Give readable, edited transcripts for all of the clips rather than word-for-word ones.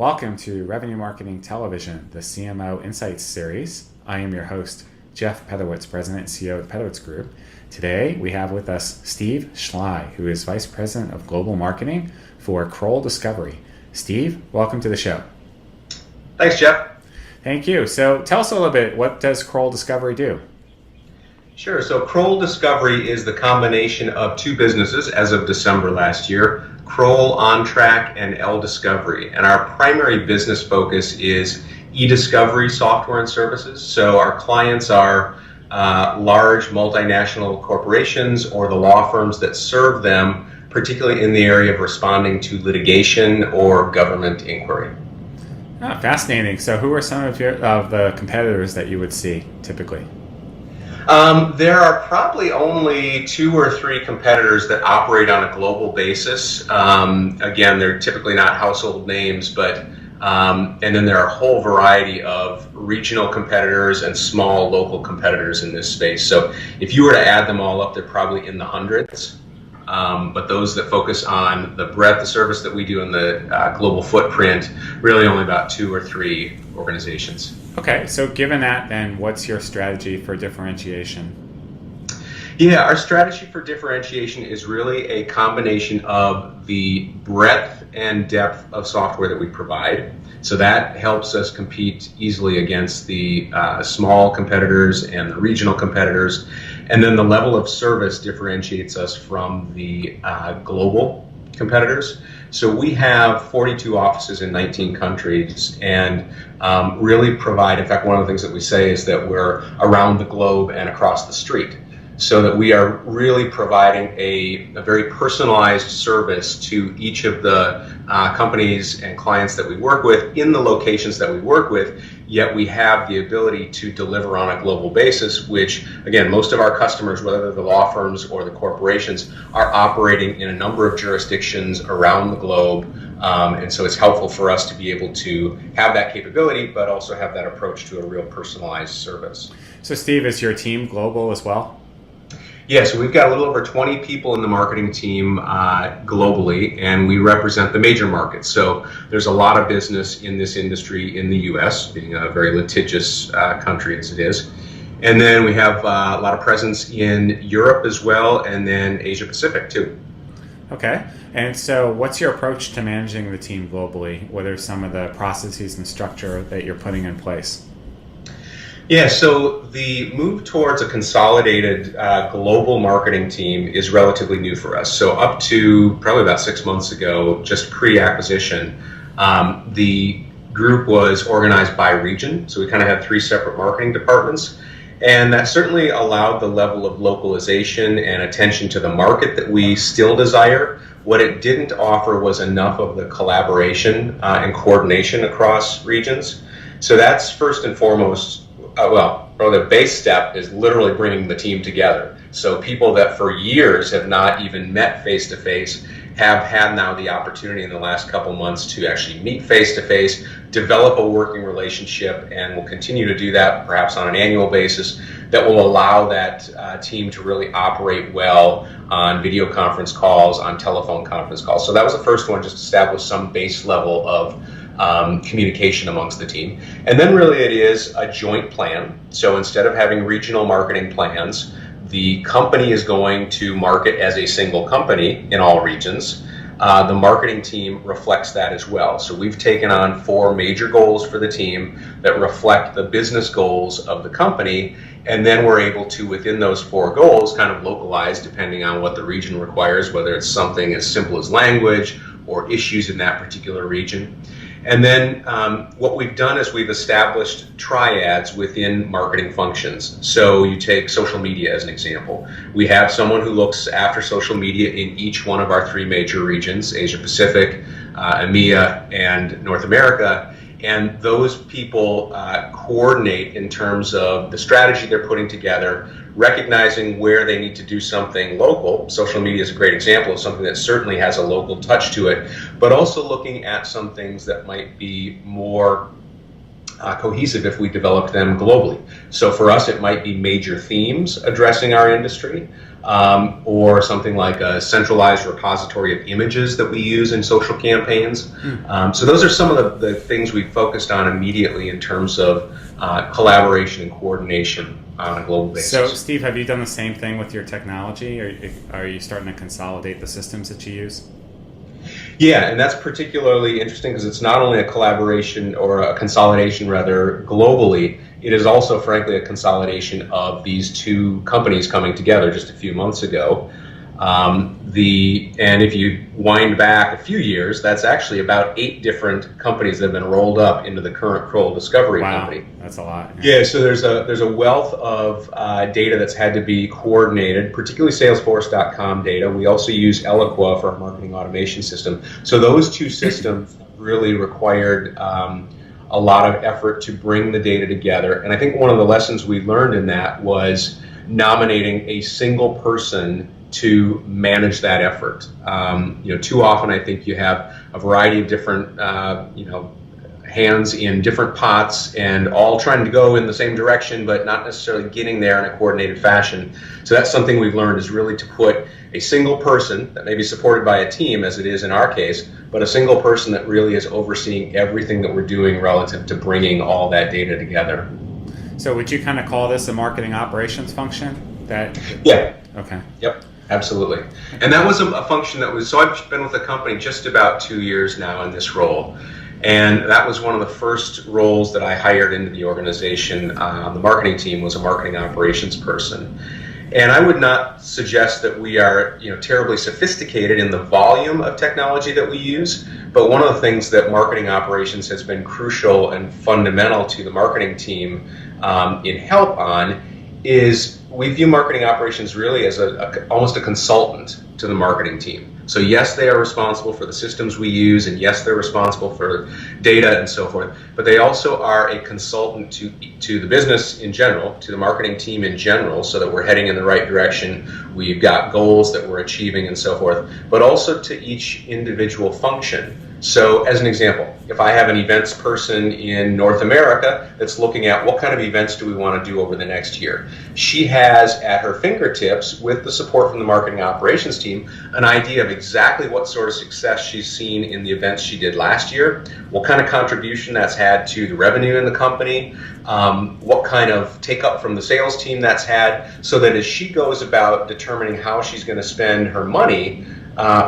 Welcome to Revenue Marketing Television, the CMO Insights series. I am your host, Jeff Pedowitz, President and CEO of the Pedowitz Group. Today, we have with us Steve Schley, who is Vice President of Global Marketing for KrolLDiscovery. Steve, welcome to the show. Thanks, Jeff. Thank you. So tell us a little bit, what does KrolLDiscovery do? Sure. So KrolLDiscovery is the combination of two businesses as of December last year, Kroll OnTrack and KrolLDiscovery. And our primary business focus is e-discovery software and services. So our clients are large multinational corporations or the law firms that serve them, particularly in the area of responding to litigation or government inquiry. Fascinating. So who are some of the competitors that you would see typically? There are probably only 2 or 3 competitors that operate on a global basis. Again, they're typically not household names, but and then there are a whole variety of regional competitors and small local competitors in this space. So if you were to add them all up, they're probably in the hundreds. But those that focus on the breadth of service that we do in the global footprint, really only about 2 or 3 organizations. Okay, so given that, then what's your strategy for differentiation? Yeah, our strategy for differentiation is really a combination of the breadth and depth of software that we provide. So that helps us compete easily against the small competitors and the regional competitors. And then the level of service differentiates us from the global competitors. So we have 42 offices in 19 countries and really provide, in fact, one of the things that we say is that we're around the globe and across the street. So that we are really providing a very personalized service to each of the companies and clients that we work with in the locations that we work with, yet we have the ability to deliver on a global basis, which, again, most of our customers, whether they're the law firms or the corporations, are operating in a number of jurisdictions around the globe. And so it's helpful for us to be able to have that capability, but also have that approach to a real personalized service. So Steve, is your team global as well? Yeah, so we've got a little over 20 people in the marketing team globally, and we represent the major markets. So there's a lot of business in this industry in the U.S., being a very litigious country as it is. And then we have a lot of presence in Europe as well, and then Asia Pacific too. Okay, and so what's your approach to managing the team globally? What are some of the processes and structure that you're putting in place? Yeah, so the move towards a consolidated global marketing team is relatively new for us. So up to probably about 6 months ago, just pre-acquisition, the group was organized by region. So we kind of had 3 separate marketing departments. And that certainly allowed the level of localization and attention to the market that we still desire. What it didn't offer was enough of the collaboration and coordination across regions. So that's first and foremost. Probably the base step is literally bringing the team together. So people that for years have not even met face-to-face have had now the opportunity in the last couple months to actually meet face-to-face, develop a working relationship, and will continue to do that perhaps on an annual basis that will allow that team to really operate well on video conference calls, on telephone conference calls. So that was the first one, just establish some base level of communication amongst the team. And then really it is a joint plan. So instead of having regional marketing plans, the company is going to market as a single company in all regions. The marketing team reflects that as well. So we've taken on 4 major goals for the team that reflect the business goals of the company. And then we're able to, within those 4 goals, kind of localize depending on what the region requires, whether it's something as simple as language or issues in that particular region. And then what we've done is we've established triads within marketing functions. So you take social media as an example. We have someone who looks after social media in each one of our 3 major regions, Asia Pacific, EMEA, and North America. And those people coordinate in terms of the strategy they're putting together, recognizing where they need to do something local. Social media is a great example of something that certainly has a local touch to it, but also looking at some things that might be more cohesive if we developed them globally. So for us, it might be major themes addressing our industry, or something like a centralized repository of images that we use in social campaigns. So those are some of the things we focused on immediately in terms of collaboration and coordination on a global basis. So Steve, have you done the same thing with your technology, or are you starting to consolidate the systems that you use? Yeah, and that's particularly interesting because it's not only a collaboration or a consolidation rather globally, it is also frankly a consolidation of these two companies coming together just a few months ago. And if you wind back a few years, that's actually about 8 different companies that have been rolled up into the current KrolLDiscovery company. That's a lot. Yeah, so there's a wealth of data that's had to be coordinated, particularly Salesforce.com data. We also use Eloqua for our marketing automation system. So those two systems really required a lot of effort to bring the data together. And I think one of the lessons we learned in that was nominating a single person to manage that effort. Too often I think you have a variety of different, hands in different pots and all trying to go in the same direction, but not necessarily getting there in a coordinated fashion. So that's something we've learned, is really to put a single person that may be supported by a team, as it is in our case, but a single person that really is overseeing everything that we're doing relative to bringing all that data together. So would you kind of call this a marketing operations function? Yeah. Okay. Yep. Absolutely. And that was a function that was, so I've been with the company just about 2 years now in this role. And that was one of the first roles that I hired into the organization on the marketing team, was a marketing operations person. And I would not suggest that we are, terribly sophisticated in the volume of technology that we use, but one of the things that marketing operations has been crucial and fundamental to the marketing team in help on is we view marketing operations really as almost a consultant to the marketing team. So yes, they are responsible for the systems we use, and yes, they're responsible for data and so forth, but they also are a consultant to the business in general, to the marketing team in general, so that we're heading in the right direction, we've got goals that we're achieving and so forth, but also to each individual function. So as an example, if I have an events person in North America that's looking at what kind of events do we want to do over the next year, she has at her fingertips, with the support from the marketing operations team, an idea of exactly what sort of success she's seen in the events she did last year, what kind of contribution that's had to the revenue in the company, what kind of take up from the sales team that's had, so that as she goes about determining how she's going to spend her money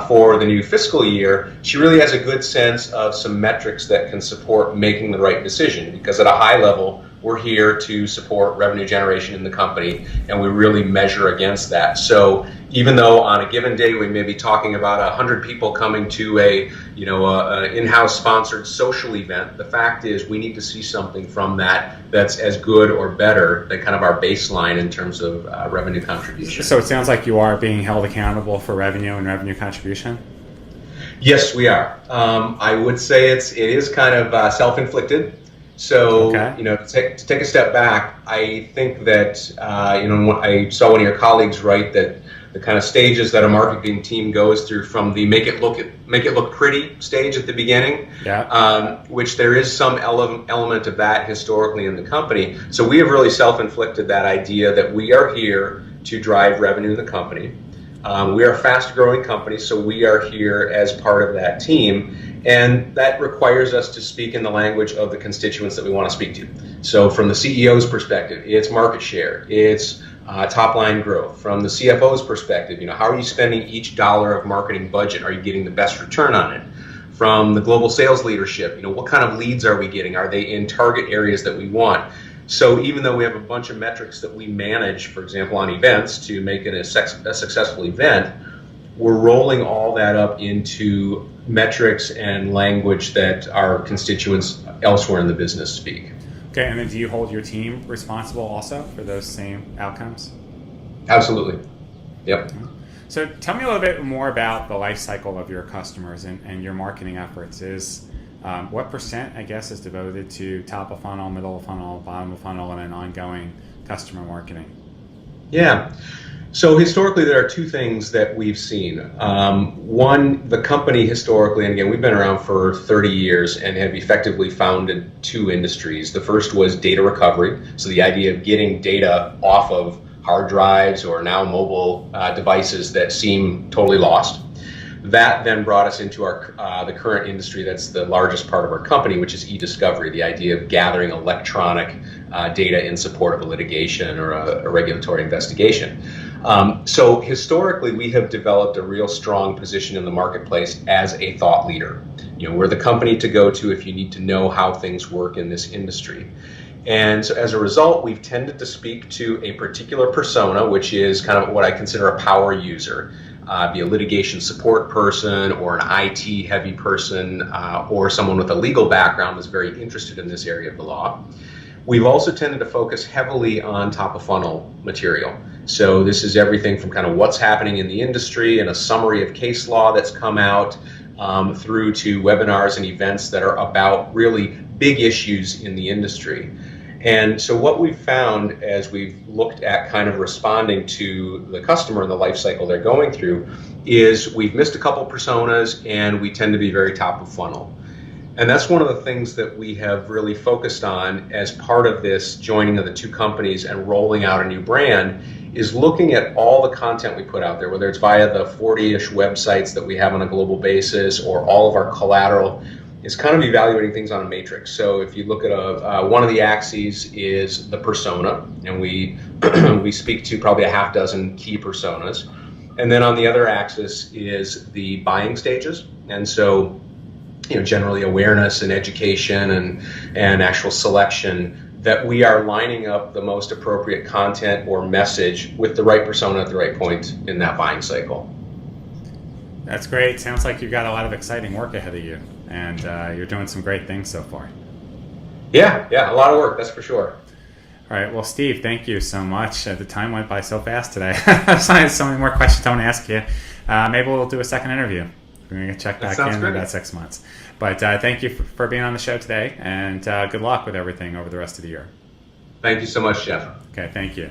for the new fiscal year, she really has a good sense of some metrics that can support making the right decision, because at a high level, we're here to support revenue generation in the company, and we really measure against that. So even though on a given day we may be talking about 100 people coming to an in-house sponsored social event, the fact is we need to see something from that that's as good or better than kind of our baseline in terms of revenue contribution. So it sounds like you are being held accountable for revenue and revenue contribution? Yes, we are. I would say it is kind of self-inflicted. So, okay. To take a step back, I think that, I saw one of your colleagues write that the kind of stages that a marketing team goes through, from the make it look pretty stage at the beginning, which there is some element of that historically in the company. So we have really self-inflicted that idea that we are here to drive revenue in the company. We are a fast-growing company, so we are here as part of that team. And that requires us to speak in the language of the constituents that we want to speak to. So from the CEO's perspective, it's market share, it's top line growth. From the CFO's perspective, how are you spending each dollar of marketing budget? Are you getting the best return on it? From the global sales leadership, what kind of leads are we getting? Are they in target areas that we want? So even though we have a bunch of metrics that we manage, for example, on events to make it a successful event, we're rolling all that up into metrics and language that our constituents elsewhere in the business speak. Okay, and then do you hold your team responsible also for those same outcomes? Absolutely. Yep. So tell me a little bit more about the life cycle of your customers and your marketing efforts. What percent, I guess, is devoted to top of funnel, middle of funnel, bottom of funnel, and then ongoing customer marketing? Yeah. So historically, there are two things that we've seen. One, the company historically, and again, we've been around for 30 years and have effectively founded two industries. The first was data recovery, so the idea of getting data off of hard drives or now mobile devices that seem totally lost. That then brought us into the current industry that's the largest part of our company, which is e-discovery, the idea of gathering electronic data in support of a litigation or a regulatory investigation. So historically, we have developed a real strong position in the marketplace as a thought leader. We're the company to go to if you need to know how things work in this industry. And so as a result, we've tended to speak to a particular persona, which is kind of what I consider a power user. Be a litigation support person or an IT heavy person or someone with a legal background that's very interested in this area of the law. We've also tended to focus heavily on top of funnel material. So this is everything from kind of what's happening in the industry and a summary of case law that's come out through to webinars and events that are about really big issues in the industry. And so what we've found as we've looked at kind of responding to the customer and the life cycle they're going through is we've missed a couple personas and we tend to be very top of funnel. And that's one of the things that we have really focused on as part of this joining of the two companies and rolling out a new brand is looking at all the content we put out there, whether it's via the 40-ish websites that we have on a global basis or all of our collateral, is kind of evaluating things on a matrix. So if you look at one of the axes is the persona, and we speak to probably a half dozen key personas. And then on the other axis is the buying stages. And so, generally awareness and education and actual selection, that we are lining up the most appropriate content or message with the right persona at the right point in that buying cycle. That's great. Sounds like you've got a lot of exciting work ahead of you, and you're doing some great things so far. Yeah, a lot of work, that's for sure. All right, well, Steve, thank you so much. The time went by so fast today. I have so many more questions I want to ask you. Maybe we'll do a second interview. We're going to check back in about 6 months. But thank you for being on the show today, and good luck with everything over the rest of the year. Thank you so much, Jeff. Okay, thank you.